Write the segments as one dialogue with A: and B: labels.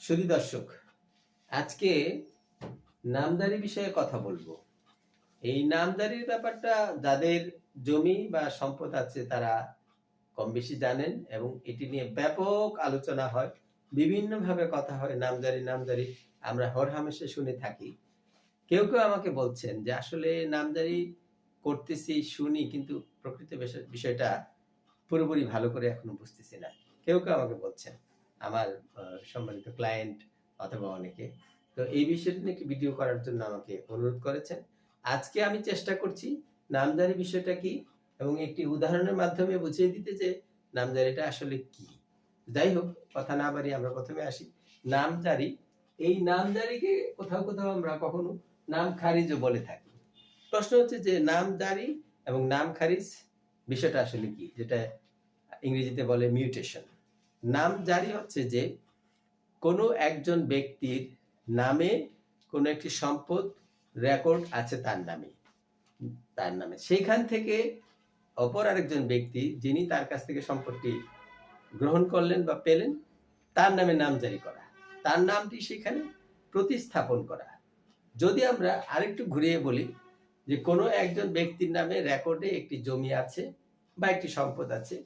A: সুধী দর্শক, আজকে নামজারি বিষয়ে কথা বলবো। এই নামজারির ব্যাপারটা যাদের জমি বা সম্পদ আছে তারা কম বেশি জানেন এবং এটি নিয়ে ব্যাপক আলোচনা হয়, বিভিন্ন ভাবে কথা হয়। নামজারি নামজারি আমরা হরহামেশা শুনে থাকি। কেউ কেউ আমাকে বলছেন যে আসলে নামজারি করতেছি শুনি, কিন্তু প্রকৃত বিষয়টা পুরোপুরি ভালো করে এখনো বুঝতেছি না। কেউ কেউ আমাকে বলছেন, আমার সম্মানিত ক্লায়েন্ট অথবা অনেকে। তো এই বিষয়টা নিয়ে একটি ভিডিও করার জন্য আমাকে অনুরোধ করেছেন। আজকে আমি চেষ্টা করছি নামজারি বিষয়টা কি এবং একটি উদাহরণের মাধ্যমে বুঝিয়ে দিতে যে নামজারিটা আসলে কি। যাই হোক, কথা না বাড়িয়ে আমরা প্রথমে আসি। নামজারি, এই নামজারিকে কোথাও কোথাও আমরা কখনো নাম খারিজও বলে থাকি। প্রশ্ন হচ্ছে যে নামজারি এবং নাম খারিজ বিষয়টা আসলে কি, যেটা ইংরেজিতে বলে মিউটেশন। নাম জারি হচ্ছে যে কোনো একজন ব্যক্তির নামে কোনো একটি সম্পদ রেকর্ড আছে তার নামে সেইখান থেকে অপর আরেকজন ব্যক্তি যিনি তার কাছ থেকে সম্পত্তি গ্রহণ করলেন বা পেলেন, তার নামে নাম জারি করা, তার নামটি সেখানে প্রতিস্থাপন করা। যদি আমরা আরেকটু ঘুরিয়ে বলি যে কোনো একজন ব্যক্তির নামে রেকর্ডে একটি জমি আছে বা একটি সম্পদ আছে,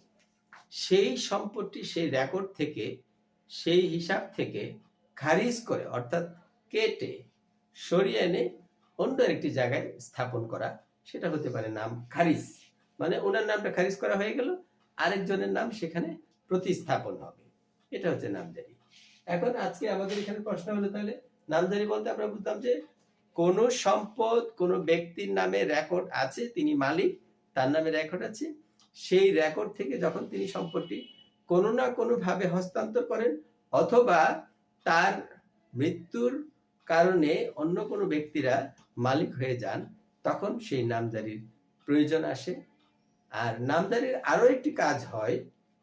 A: সেই সম্পত্তি সেই রেকর্ড থেকে, সেই হিসাব থেকে খারিজ করে, অর্থাৎ কেটে সরিয়ে এনে অন্য একটি জায়গায় স্থাপন করা, সেটা হতে পারে নাম খারিজ। মানে ওনার নামটা খারিজ করা হয়ে গেল, আরেকজনের নাম সেখানে প্রতিস্থাপন হবে। এটা হচ্ছে নামজারি। এখন আজকে আমাদের এখানে প্রশ্ন হলো, তাহলে নামজারি বলতে আমরা বুঝতাম যে কোন সম্পদ কোন ব্যক্তির নামে রেকর্ড আছে, তিনি মালিক, তার নামে রেকর্ড আছে, সেই রেকর্ড থেকে যখন তিনি সম্পত্তি কোনো না কোনো ভাবে হস্তান্তর করেন অথবা তার মৃত্যুর কারণে অন্য কোনো ব্যক্তিরা মালিক হয়ে যান, তখন সেই নামজারির প্রয়োজন আসে। আর নামজারির আরো একটি কাজ হয়,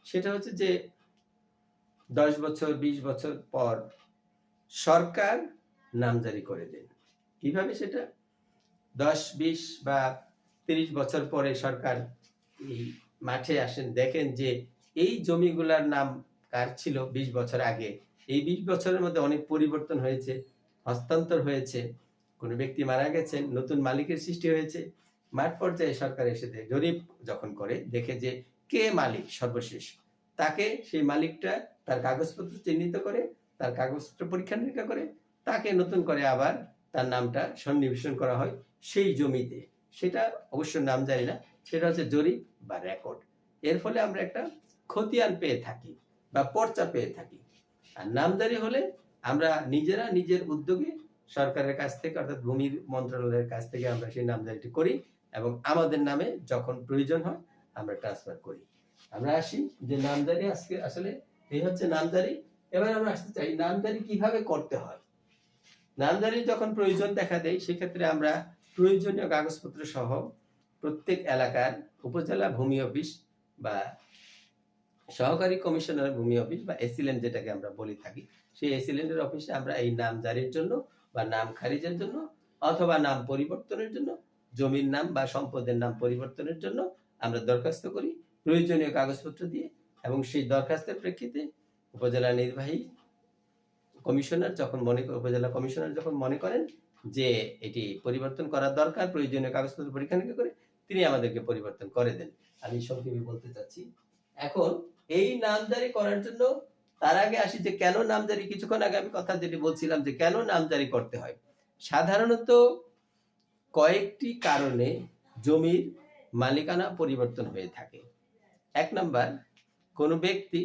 A: সেটা হচ্ছে যে 10 বছর 20 বছর পর সরকার নামজারি করে দেন। কিভাবে সেটা? 10 20 বা 30 বছর পরে সরকার এই মাঠে আসেন, দেখেন যে এই জমিগুলার নাম কার ছিল 20 বছর আগে, এই 20 বছরের মধ্যে অনেক পরিবর্তন হয়েছে, হস্তান্তর হয়েছে, কোনো ব্যক্তি মারা গেছেন, নতুন মালিকের সৃষ্টি হয়েছে। মাঠ পর্যায়ে সরকার এসে জরিপ যখন করে, দেখে যে কে মালিক সর্বশেষ, তাকে সেই মালিকটা তার কাগজপত্র চিহ্নিত করে, তার কাগজপত্র পরীক্ষা নিরীক্ষা করে, তাকে নতুন করে আবার তার নামটা সন্নিবেশন করা হয় সেই জমিতে। সেটা অবশ্য নাম জানি না, সেটা হচ্ছে জরিপ বা রেকর্ড। এর ফলে আমরা একটা খতিয়ান পেয়ে থাকি বা পর্চা পেয়ে থাকি। আর নামজারি হলে আমরা নিজেরা নিজের উদ্যোগে সরকারের কাছ থেকে, অর্থাৎ ভূমি মন্ত্রণালয়ের কাছ থেকে আমরা সেই নামজারিটি করি এবং আমাদের নামে যখন প্রয়োজন হয় আমরা ট্রান্সফার করি। আমরা আসি যে নামজারি আজকে আসলে এই হচ্ছে নামজারি। এবার আমরা আসতে চাই নামজারি কিভাবে করতে হয়। নামজারি যখন প্রয়োজন দেখা দেয়, সেক্ষেত্রে আমরা প্রয়োজনীয় কাগজপত্র সহ প্রত্যেক এলাকার উপজেলা ভূমি অফিস বা সহকারী কমিশনার ভূমি অফিস বা এসিল্যান্ড যেটাকে আমরা বলে থাকি, সেই এসিল্যান্ডের অফিসে আমরা এই নাম জারির জন্য বা নাম খারিজের জন্য অথবা নাম পরিবর্তনের জন্য, জমির নাম বা সম্পদের নাম পরিবর্তনের জন্য আমরা দরখাস্ত করি প্রয়োজনীয় কাগজপত্র দিয়ে। এবং সেই দরখাস্তের প্রেক্ষিতে উপজেলা নির্বাহী কমিশনার উপজেলা কমিশনার যখন মনে করেন যে এটি পরিবর্তন করার দরকার, প্রয়োজনীয় কাগজপত্র পরীক্ষা নিরীক্ষা করে তিনি আমাদেরকে পরিবর্তন করে দেন। আমি সংক্ষেপে বলতে চাচ্ছি। এখন এই নামজারি করার জন্য তার আগে আসি যে কেন নামজারি। কিছুক্ষণ আগে আমি কথা যেটি বলছিলাম যে কেন নামজারি করতে হয়। সাধারণত কয়েকটি কারণে জমির মালিকানা পরিবর্তন হয়ে থাকে। 1 নাম্বার, কোনো ব্যক্তি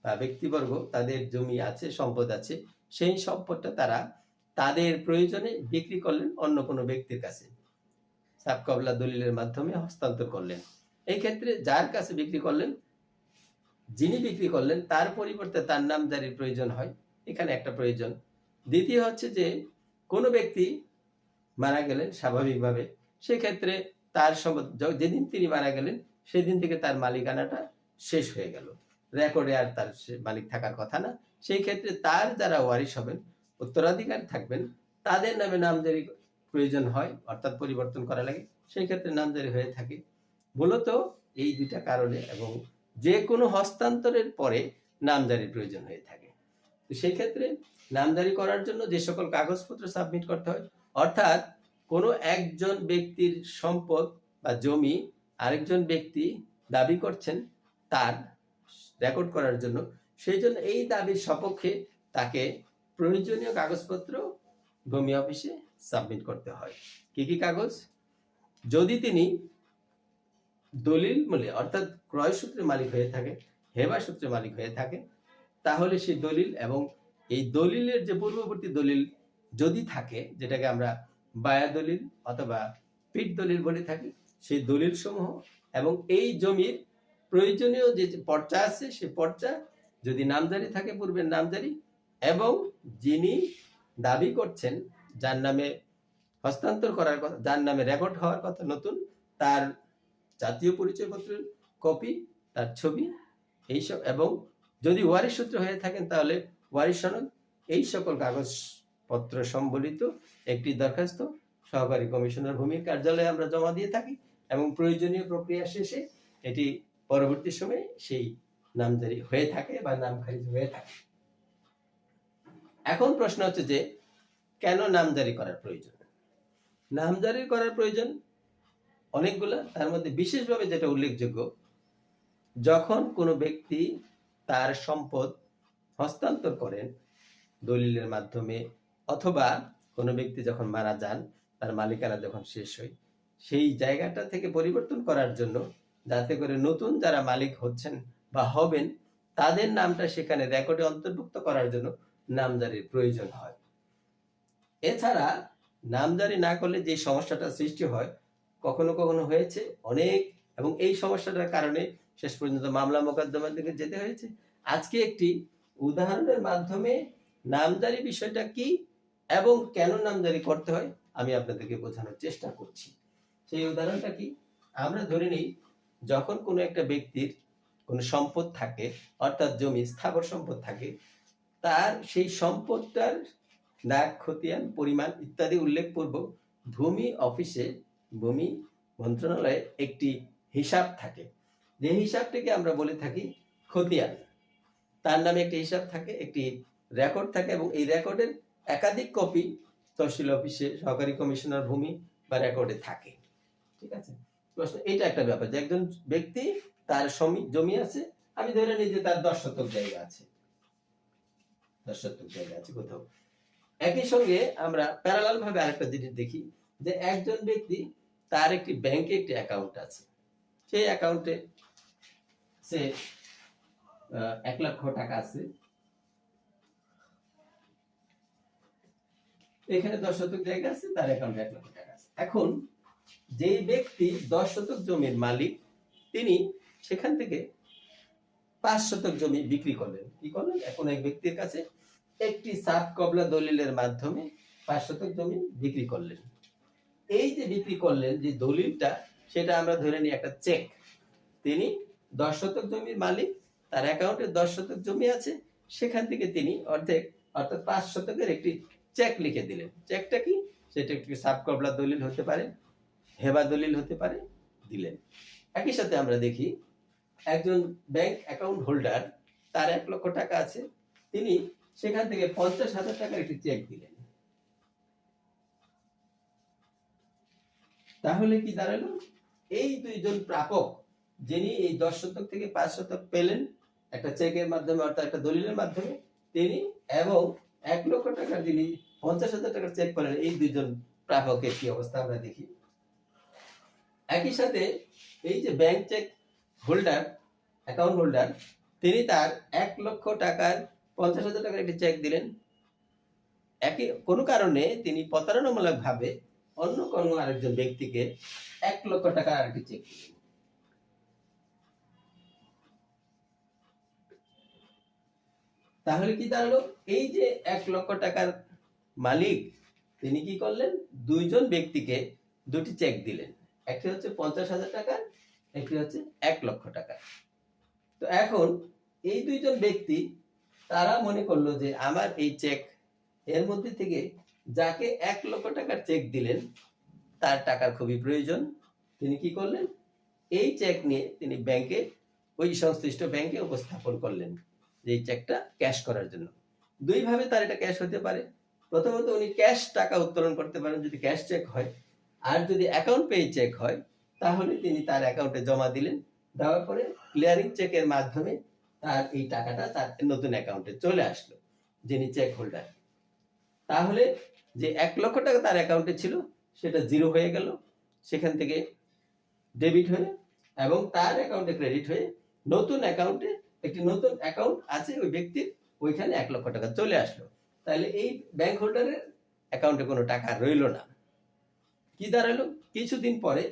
A: বা ব্যক্তিবর্গ তাদের জমি আছে, সম্পদ আছে, সেই সম্পদটা তারা তাদের প্রয়োজনে বিক্রি করলেন অন্য কোনো ব্যক্তির কাছে, সাবকবলা দলিলের মাধ্যমে হস্তান্তর করলেন। এই ক্ষেত্রে যার কাছে বিক্রি করলেন, যিনি বিক্রি করলেন তার পরিবর্তে তার নামজারির প্রয়োজন হয়, এখানে একটা প্রয়োজন। দ্বিতীয় হচ্ছে যে কোনো ব্যক্তি মারা গেলেন স্বাভাবিকভাবে, সেক্ষেত্রে তার সম্পদ যেদিন তিনি মারা গেলেন সেদিন থেকে তার মালিকানাটা শেষ হয়ে গেল, রেকর্ডে আর তার মালিক থাকার কথা না। সেই ক্ষেত্রে তার যারা ওয়ারিশ হবেন, উত্তরাধিকার থাকবেন, তাদের নামে নামজারি প্রয়োজন হয়, অর্থাৎ পরিবর্তন করা লাগে, সেই ক্ষেত্রে নামজারি হয়ে থাকে। মূলত এই দুইটা কারণে এবং যে কোনো হস্তান্তরের পরে নামজারির প্রয়োজন হয়ে থাকে। তো সেই ক্ষেত্রে নামজারি করার জন্য যে সকল কাগজপত্র সাবমিট করতে হয়, অর্থাৎ কোনো একজন ব্যক্তির সম্পদ বা জমি আরেকজন ব্যক্তি দাবি করছেন তার রেকর্ড করার জন্য, সেই জন্য এই দাবির সপক্ষে তাকে প্রয়োজনীয় কাগজপত্র ভূমি অফিসে সাবমিট করতে হয়। কি কি কাগজ? যদি তিনি দলিল মূলে অর্থাৎ ক্রয় সূত্রে মালিক হয়ে থাকে, হেবা সূত্রে মালিক হয়ে থাকে, তাহলে সেই দলিল এবং এই দলিলের যে পূর্ববর্তী দলিল যদি থাকে, যেটাকে আমরা বায়া দলিল অথবা পিট দলিল বলে থাকি, সেই দলিল সমূহ এবং এই জমির প্রয়োজনীয় যে পর্চা আছে সেই পর্চা যদি নামজারি থাকে, পূর্বের নামজারি, এবং যিনি দাবি করছেন যার নামে হস্তান্তর করার কথা, যার নামে রেকর্ড হওয়ার কথা নতুন, তার জাতীয় পরিচয়পত্রের কপি, তার ছবি, এইসব, এবং যদি ওয়ারিশ সূত্রে হয়ে থাকেন তাহলে ওয়ারিশ সনদ, এই সকল কাগজপত্র সম্বলিত একটি দরখাস্ত সহকারী কমিশনার ভূমি কার্যালয়ে আমরা জমা দিয়ে থাকি এবং প্রয়োজনীয় প্রক্রিয়া শেষে এটি পরবর্তী সময়ে সেই নামজারি হয়ে থাকে বা নাম খারিজ হয়ে থাকে। এখন প্রশ্ন হচ্ছে যে কেন নামজারি করার প্রয়োজন? নামজারি করার প্রয়োজন অনেকগুলো, তার মধ্যে বিশেষভাবে যেটা উল্লেখযোগ্য, যখন কোনো ব্যক্তি তার সম্পদ হস্তান্তর করেন দলিলের মাধ্যমে, অথবা কোনো ব্যক্তি যখন মারা যান, তার মালিকানা যখন শেষ হয়, সেই জায়গাটা থেকে পরিবর্তন করার জন্য, যাতে করে নতুন যারা মালিক হচ্ছেন বা হবেন তাদের নামটা সেখানে রেকর্ডে অন্তর্ভুক্ত করার জন্য নামজারির প্রয়োজন হয়। এছাড়া নামজারি না করলে যে সমস্যাটা সৃষ্টি হয়, কখনো কখনো হয়েছে অনেক, এবং এই সমস্যাটার কারণে শেষ পর্যন্ত মামলা মোকদ্দমার দিকে যেতে হয়েছে। আজকে একটি উদাহরণের মাধ্যমে নামজারি বিষয়টা কি এবং কেন নামজারি করতে হয় আমি আপনাদেরকে বোঝানোর চেষ্টা করছি। সেই উদাহরণটা কি? আমরা ধরে নিই, যখন কোনো একটা ব্যক্তির কোনো সম্পদ থাকে, অর্থাৎ জমি, স্থাবর সম্পদ থাকে, তার সেই সম্পদটার দাগ, খতিয়ান, পরিমাণ ইত্যাদি উল্লেখপূর্বক ভূমি অফিসে, ভূমি মন্ত্রণালয়ে একটি হিসাব থাকে, যে হিসাবটিকে আমরা বলে থাকি খতিয়ান। তার নামে একটি হিসাব থাকে, একটি রেকর্ড থাকে, এবং এই রেকর্ডের একাধিক কপি তহসিল অফিসে, সহকারী কমিশনার ভূমি বা রেকর্ডে থাকে। ঠিক আছে? প্রশ্ন এটা একটা ব্যাপার যে একজন ব্যক্তি তার জমি আছে, আমি ধরে নিই যে তার 10 শতক জায়গা আছে, 10 শতক জায়গা আছে কোথাও। একই সঙ্গে আমরা প্যারালাল ভাবে আরেকটা জিনিস দেখি যে একজন ব্যক্তি তার একটি ব্যাংকে একটি অ্যাকাউন্ট আছে, সেই অ্যাকাউন্টে সে 1 লক্ষ টাকা আছে, এখানে 10 শতক জায়গা আছে, তার অ্যাকাউন্টে 1 লক্ষ টাকা আছে। এখন যে ব্যক্তি 10 শতক জমির মালিক, তিনি সেখান থেকে 5 শতক জমি বিক্রি করলেন। কি করলেন? এখন এক ব্যক্তির কাছে একটি সাব কবলা দলিলের মাধ্যমে 5 শতক জমি বিক্রি করলেন। এই যে বিক্রি করলেন, যে দলিলটা, সেটা আমরা ধরে নিই একটা চেক। তিনি 10 শতক জমির মালিক, তার অ্যাকাউন্টে 10 শতক জমি আছে, সেখান থেকে তিনি অর্ধেক অর্থাৎ 5 শতকের একটি চেক লিখে দিলেন। চেকটা কি? সেটা একটি সাব কবলা দলিল হতে পারে, হেবা দলিল হতে পারে, দিলেন। একই সাথে আমরা দেখি একজন ব্যাংক অ্যাকাউন্ট হোল্ডার, তার 1 লক্ষ টাকা আছে, তিনি সেখান থেকে 50,000 টাকার একটি চেক দিলেন। তাহলে কি দাঁড়ালো? এই দুইজন প্রাপক, যিনি এই 10 শতক থেকে 5 শতক পেলেন একটা চেকের মাধ্যমে অর্থাৎ একটা দলিলের মাধ্যমে, তিনি এবং 1 লক্ষ টাকার যিনি 50,000 টাকার চেক পেলেন, এই দুইজন প্রাপকের কি অবস্থা আমরা দেখি। একই সাথে এই যে bank cheque holder, account holder, তিনি তার 1 লক্ষ টাকার 50,000 টাকার একটি চেক দিলেন। একই কোনো কারণে তিনি প্রতারণামূলক ভাবে অন্য কোনো আরেকজন ব্যক্তিকে 1 লক্ষ টাকার আরেকটি চেক দিলেন। তাহলে কি দাঁড়ালো? এই যে 1 লক্ষ টাকার মালিক, তিনি কি করলেন? দুইজন ব্যক্তিকে দুটি চেক দিলেন, একটি হচ্ছে 50,000 টাকা, একটি হচ্ছে 1 লক্ষ টাকা। তো এখন এই দুইজন ব্যক্তি, তারা মনে করলো যে আমার এই চেক, এর মধ্যে থেকে যাকে 1 লক্ষ টাকার চেক দিলেন তার টাকার খুবই প্রয়োজন। তিনি কি করলেন? এই চেক নিয়ে তিনি ব্যাংকে, ওই সংশ্লিষ্ট ব্যাংকে উপস্থাপন করলেন যে এই চেকটা ক্যাশ করার জন্য। দুইভাবে তার এটা ক্যাশ হতে পারে। প্রথমত উনি ক্যাশ টাকা উত্তোলন করতে পারেন যদি ক্যাশ চেক হয়, আর যদি অ্যাকাউন্ট পে চেক হয় তাহলে তিনি তার অ্যাকাউন্টে জমা দিলেন, দেওয়ার পরে ক্লিয়ারিং চেকের মাধ্যমে তার এই টাকাটা তার নতুন অ্যাকাউন্টে চলে আসলো যিনি চেক হোল্ডার। তাহলে যে 1 লক্ষ টাকা তার অ্যাকাউন্টে ছিল সেটা জিরো হয়ে গেল, সেখান থেকে ডেবিট হয়ে এবং তার অ্যাকাউন্টে ক্রেডিট হয়ে নতুন অ্যাকাউন্টে একটি নতুন অ্যাকাউন্ট আছে ওই ব্যক্তির, ওইখানে 1 লক্ষ টাকা চলে আসলো। তাহলে এই ব্যাংক হোল্ডারের অ্যাকাউন্টে কোনো টাকা রইল না। কি দাঁড়ালো, কিছুদিন পরে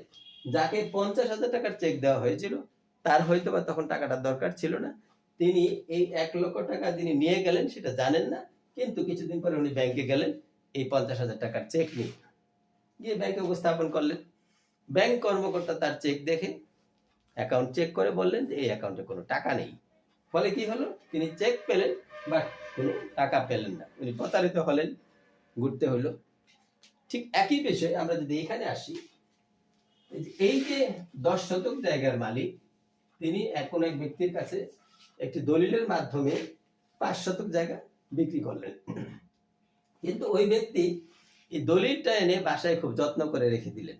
A: যাকে 50,000 টাকার চেক দেওয়া হয়েছিল তার হয়তো বা তখন টাকাটা দরকার ছিল না, তিনি এই 1 লক্ষ টাকা যিনি নিয়ে গেলেন সেটা জানেন না, কিন্তু কিছুদিন পরে উনি ব্যাংকে গেলেন এই 50,000 টাকার চেক নিয়ে, গিয়ে ব্যাংকে উপস্থাপন করলেন। ব্যাংক কর্মকর্তা তার চেক দেখে অ্যাকাউন্ট চেক করে বললেন যে এই অ্যাকাউন্টে কোনো টাকা নেই। ফলে কি হলো, তিনি চেক পেলেন বাট কোনো টাকা পেলেন না, উনি প্রতারিত হলেন, ঘুরতে হলো। ঠিক একই বিষয়ে আমরা যদি এখানে আসি, এই যে 10 শতক জায়গার মালিক, তিনি কোন এক ব্যক্তির কাছে একটি দলিলের মাধ্যমে 5 শতক জায়গা বিক্রি করলেন, কিন্তু ওই ব্যক্তি এই দলিলটা এনে বাসায় খুব যত্ন করে রেখে দিলেন,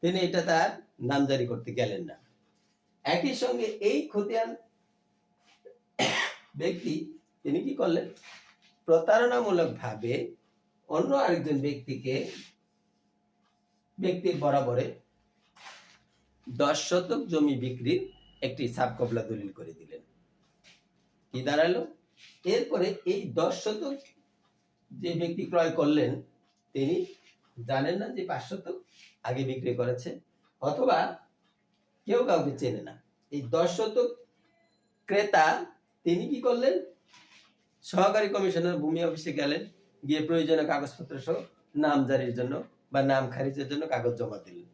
A: তিনি এটা তার নামজারি করতে গেলেন না। একই সঙ্গে এই খতিয়ান ব্যক্তি তিনি কি করলেন, প্রতারণামূলক ভাবে অন্য আরেকজন ব্যক্তির বরাবরে 10 শতক জমি বিক্রির একটি সাবকবলা দলিল করে দিলেন। কি দাঁড়ালো, এরপরে এই 10 শতক যে ব্যক্তি ক্রয় করলেন তিনি জানেন না যে 5 শতক আগে বিক্রি করেছে, অথবা কেউ কাউকে চেনে না। এই 10 শতক ক্রেতা তিনি কি করলেন, সহকারী কমিশনার ভূমি অফিসে গেলেন, গিয়ে প্রয়োজনীয় কাগজপত্র সহ নামজারির জন্য বা নাম খারিজের জন্য কাগজ জমা দিলেন।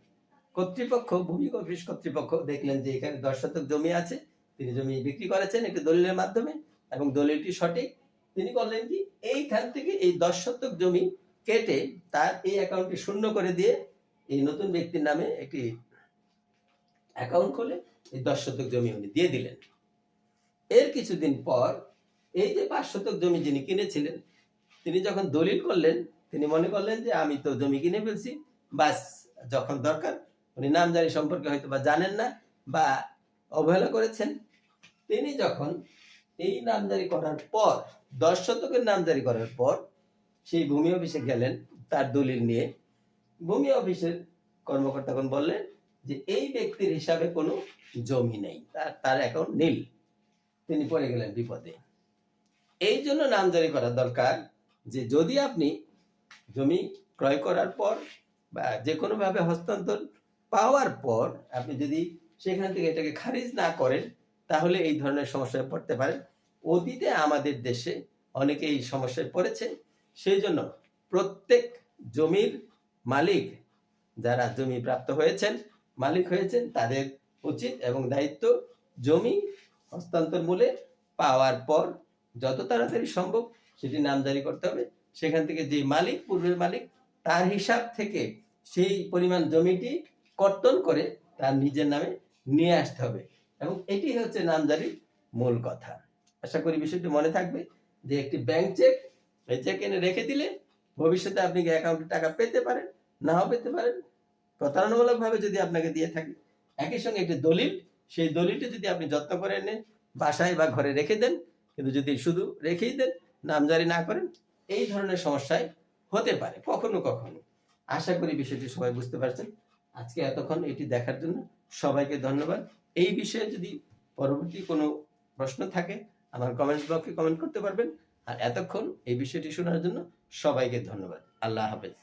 A: কর্তৃপক্ষ, ভূমি অফিস কর্তৃপক্ষ দেখলেন যে এখানে 10 শতক জমি আছে, তিনি জমি বিক্রি করেছেন একটি দলিলের মাধ্যমে এবং দলিলটি সঠিক। তিনি করলেন কি, এইখান থেকে এই 10 শতক জমি কেটে তার এই অ্যাকাউন্টটি শূন্য করে দিয়ে এই নতুন ব্যক্তির নামে একটি অ্যাকাউন্ট খুলে এই 10 শতক জমি উনি দিয়ে দিলেন। এর কিছুদিন পর এই যে 5 শতক জমি যিনি কিনেছিলেন তিনি যখন দলিল করলেন, তিনি মনে করলেন যে আমি তো জমি কিনে ফেলছি, বাস যখন দরকার, উনি নামজারি সম্পর্কে হয়তো বা জানেন না বা অবহেলা করেছেন। তিনি যখন এই নামজারি করার পর 10 শতকের নামজারি করার পর সেই ভূমি অফিসে গেলেন তার দলিল নিয়ে, ভূমি অফিসের কর্মকর্তাগণ বললেন যে এই ব্যক্তির হিসাবে কোনো জমি নেই, তার অ্যাকাউন্ট নীল। তিনি পড়ে গেলেন বিপদে। এই জন্য নামজারি করা দরকার যে যদি আপনি জমি ক্রয় করার পর বা যে কোনো ভাবে হস্তান্তর পাওয়ার পর আপনি যদি সেখান থেকে এটাকে খারিজ না করেন তাহলে এই ধরনের সমস্যায় পড়তে পারেন। অতীতে আমাদের দেশে অনেকে এই সমস্যায় পড়েছে। সেই জন্য প্রত্যেক জমির মালিক, যারা জমি প্রাপ্ত হয়েছেন, মালিক হয়েছেন, তাদের উচিত এবং দায়িত্ব জমি হস্তান্তর মূলে পাওয়ার পর যত তাড়াতাড়ি সম্ভব সেটি নামজারি করতে হবে। সেখান থেকে যে মালিক, পূর্বের মালিক, তার হিসাব থেকে সেই পরিমাণ জমিটি কর্তন করে তার নিজের নামে নিয়ে আসতে হবে, এবং এটি হচ্ছে নামজারির মূল কথা। আশা করি বিষয়টি মনে থাকবে যে একটি ব্যাংক চেক, এই চেক এনে রেখে দিলে ভবিষ্যতে আপনি অ্যাকাউন্টে টাকা পেতে পারেন, নাও পেতে পারেন, প্রতারণামূলক ভাবে যদি আপনাকে দিয়ে থাকে। একই সঙ্গে একটি দলিল, সেই দলিলটি যদি আপনি যত্ন করে নেন, বাসায় বা ঘরে রেখে দেন, কিন্তু যদি শুধু রেখেই দেন, নামজারি না করেন, এই ধরনের সমস্যায় হতে পারে কখনো কখনো। আশা করি বিষয়টি সবাই বুঝতে পারছেন। আজকে এতক্ষণ এটি দেখার জন্য সবাইকে ধন্যবাদ। এই বিষয়ে যদি পরবর্তী কোনো প্রশ্ন থাকে আমার কমেন্টস বক্সে কমেন্ট করতে পারবেন। আর এতক্ষণ এই বিষয়টি শোনার জন্য সবাইকে ধন্যবাদ। আল্লাহ হাফেজ।